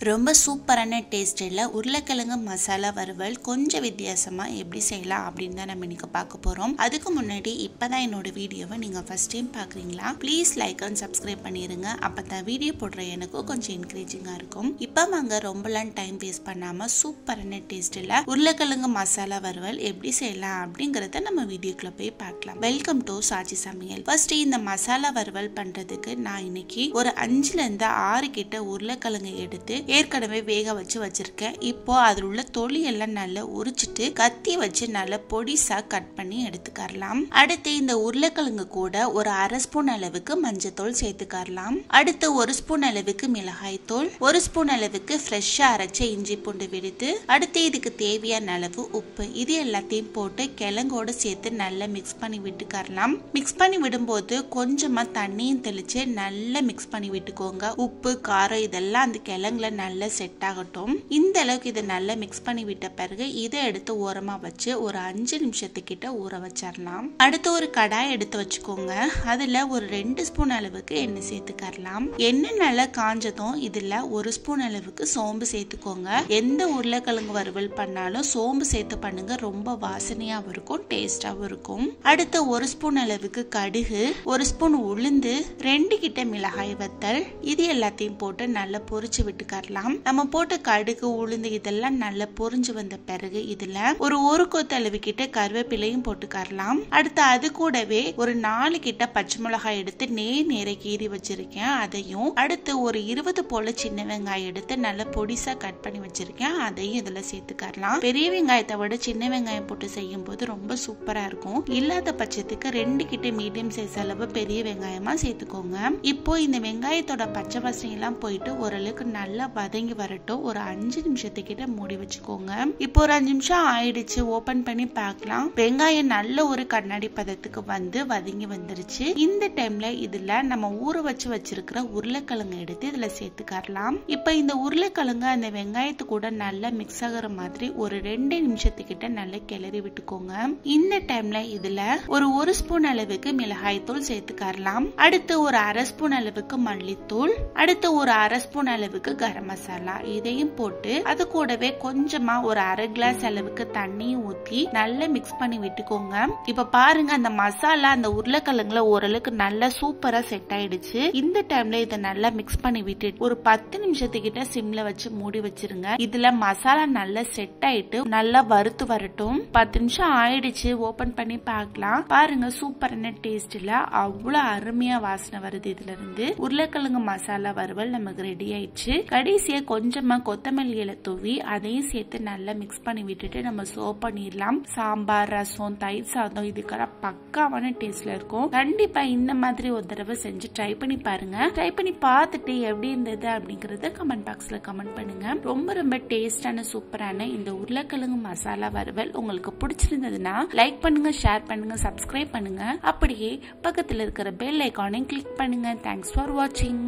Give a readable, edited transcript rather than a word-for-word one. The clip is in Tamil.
ரொம்ப சூப்பரான டேஸ்டில் உருளைக்கிழங்கு மசாலா வறுவல் கொஞ்சம் வித்தியாசமாக எப்படி செய்யலாம் அப்படின்னு தான் நம்ம இன்னைக்கு பார்க்க போகிறோம். அதுக்கு முன்னாடி இப்போ தான் என்னோட வீடியோவை நீங்கள் ஃபஸ்ட் டைம் பார்க்குறீங்களா, ப்ளீஸ் லைக் அண்ட் சப்ஸ்கிரைப் பண்ணிடுங்க. அப்போ தான் வீடியோ போடுற எனக்கும் கொஞ்சம் என்கரேஜிங்காக இருக்கும். இப்போ வாங்க ரொம்பலாம் டைம் வேஸ்ட் பண்ணாமல் சூப்பரான டேஸ்டில் உருளைக்கிழங்கு மசாலா வறுவல் எப்படி செய்யலாம் அப்படிங்கிறத நம்ம வீடியோக்குள்ளே போய் பார்க்கலாம். வெல்கம் டு சாச்சி சமையல். ஃபர்ஸ்ட் இந்த மசாலா வறுவல் பண்ணுறதுக்கு நான் இன்னைக்கு ஒரு 5லேருந்து 6 கிட்ட உருளைக்கிழங்கு எடுத்து ஏற்கனவே வேக வச்சு வச்சிருக்கேன். இப்போ அதில் உள்ள தொலி எல்லாம் நல்லா உரிச்சிட்டு கத்தி வச்சு நல்லா பொடிசா கட் பண்ணி எடுத்துக்கலாம். அடுத்து இந்த உருளைக்கிழங்கு கூட ஒரு 1/2 ஸ்பூன் அளவுக்கு மஞ்சத்தூள் சேர்த்துக்கலாம். அடுத்து 1 ஸ்பூன் அளவுக்கு மிளகாய் தூள், 1 ஸ்பூன் அளவுக்கு ஃப்ரெஷ்ஷா அரைச்ச இஞ்சி பூண்டு விழுது, அடுத்து இதுக்கு தேவையான அளவு உப்பு, இது எல்லாத்தையும் போட்டு கிழங்கோட சேர்த்து நல்லா மிக்ஸ் பண்ணி விட்டுக்கலாம். மிக்ஸ் பண்ணி விடும்போது கொஞ்சமா தண்ணியும் தெளிச்சு நல்லா மிக்ஸ் பண்ணி விட்டுக்கோங்க. உப்பு காரம் இதெல்லாம் அந்த கிழங்குல நல்லா செட் ஆகட்டும். இந்த அளவுக்கு இதை நல்லா மிக்ஸ் பண்ணி விட்ட பிறகு இதை எடுத்து ஓரமா வச்சு ஒரு 5 நிமிஷத்துக்கிட்ட ஊற வச்சிடலாம். அடுத்து ஒரு கடாய் எடுத்து வச்சுக்கோங்க. அதுல ஒரு 2 ஸ்பூன் அளவுக்கு எண்ணெய் சேர்த்துக்கலாம். எண்ணெய் நல்லா காஞ்சதும் இதுல 1 ஸ்பூன் அளவுக்கு சோம்பு சேர்த்துக்கோங்க. எந்த உருளைக்கிழங்கு வறுவல் பண்ணாலும் சோம்பு சேர்த்து பண்ணுங்க, ரொம்ப வாசனையாவும் இருக்கும், டேஸ்டாவும் இருக்கும். அடுத்து 1 ஸ்பூன் அளவுக்கு கடுகு, 1 ஸ்பூன் உளுந்து, 2 கிட்ட மிளகாய் வத்தல், இது எல்லாத்தையும் போட்டு நல்லா பொரிச்சு விட்டுக்கலாம். நம்ம போட்ட கடுகு உளுந்து இதெல்லாம் நல்லா பொரிஞ்சு வந்த பிறகு இதுல ஒரு கொத்து அளவு கிட்ட கருவேப்பிலையும் போட்டுக்கலாம். அடுத்து அது கூடவே ஒரு 4 கிட்ட பச்சை மிளகாய் எடுத்து நேர கீறி வச்சிருக்கேன், அதையும் அடுத்து ஒரு 20 போல சின்ன வெங்காயம் எடுத்து நல்லா பொடிசா கட் பண்ணி வச்சிருக்கேன், அதையும் இதுல சேர்த்துக்கலாம். பெரிய வெங்காயத்தை விட சின்ன வெங்காயம் போட்டு செய்யும் போது ரொம்ப சூப்பரா இருக்கும். இல்லாத பட்சத்துக்கு 2 கிட்ட மீடியம் சைஸ் அளவு பெரிய வெங்காயமா சேர்த்துக்கோங்க. இப்போ இந்த வெங்காயத்தோட பச்சை வாசனை எல்லாம் போயிட்டு ஓரளவுக்கு நல்லா வதங்கி வரட்டும். ஒரு 5 நிமிஷத்துக்கிட்ட மூடி வச்சுக்கோங்க. இப்போ ஒரு 5 நிமிஷம் ஆயிடுச்சு, ஓபன் பண்ணி பார்க்கலாம். வெங்காயம் நல்ல ஒரு கண்ணாடி பதத்துக்கு வந்து வதங்கி வந்துருச்சு. இந்த டைம்ல இதுல நம்ம ஊற வச்சு வச்சிருக்கிற உருளைக்கிழங்கு எடுத்து இதுல சேர்த்துக்கலாம். இப்ப இந்த உருளைக்கிழங்கு அந்த வெங்காயத்து கூட நல்லா மிக்ஸ் ஆகிற மாதிரி ஒரு 2 நிமிஷத்துக்கிட்ட நல்லா கிளறி விட்டுக்கோங்க. இந்த டைம்ல இதுல ஒரு 1 ஸ்பூன் அளவுக்கு மிளகாய் தூள் சேர்த்துக்கலாம். அடுத்து ஒரு 1/2 ஸ்பூன் அளவுக்கு மல்லித்தூள், அடுத்து ஒரு 1/2 ஸ்பூன் அளவுக்கு கரம் மசாலா, இதையும் போட்டு அது கூடவே கொஞ்சமா ஒரு 1/2 கிளாஸ் அளவுக்கு தண்ணியும் ஊத்தி நல்லா மிக்ஸ் பண்ணி விட்டுக்கோங்க. இப்ப பாருங்க அந்த மசாலா அந்த உருளைக்கிழங்குல ஓரளவுக்கு நல்லா சூப்பரா செட் ஆயிடுச்சு. இந்த டைம்ல இதை நல்லா மிக்ஸ் பண்ணி விட்டுட்டு ஒரு 10 நிமிஷத்துக்கிட்ட சிம்ல வச்சு மூடி வச்சிருங்க. இதுல மசாலா நல்லா செட் ஆயிட்டு நல்லா வறுத்து வரட்டும். 10 நிமிஷம் ஆயிடுச்சு, ஓபன் பண்ணி பார்க்கலாம். பாருங்க சூப்பரான டேஸ்ட்ல அவ்வளவு அருமையா வாசனை வருது. இதுல இருந்து உருளைக்கிழங்கு மசாலா வறுவல் நமக்கு ரெடி ஆயிடுச்சு. கடைசியா கொஞ்சமா கொத்தமல்லி இலை தூவி அதையும் சேர்த்து நல்லா மிக்ஸ் பண்ணி விட்டுட்டு நம்ம சர்வ் பண்ணிடலாம். சாம்பார், ரசம், தயிர் சாதம் இதுக்கெல்லாம் பக்காவான டேஸ்ட்ல இருக்கும். கண்டிப்பா இந்த மாதிரி ஒரு தடவை செஞ்சு ட்ரை பண்ணி பாருங்க. ட்ரை பண்ணி பார்த்துட்டு எப்படி இருந்தது அப்படிங்கறத கமெண்ட் பாக்ஸ்ல கமெண்ட் பண்ணுங்க. ரொம்ப ரொம்ப டேஸ்டான சூப்பரான இந்த உருளைக்கிழங்கு மசாலா வறுவல் உங்களுக்கு பிடிச்சிருந்ததுன்னா லைக் பண்ணுங்க, ஷேர் பண்ணுங்க, சப்ஸ்கிரைப் பண்ணுங்க. அப்படியே பக்கத்துல இருக்கிற பெல் ஐகானையும் கிளிக் பண்ணுங்க. தேங்க்ஸ் ஃபார் வாட்சிங்.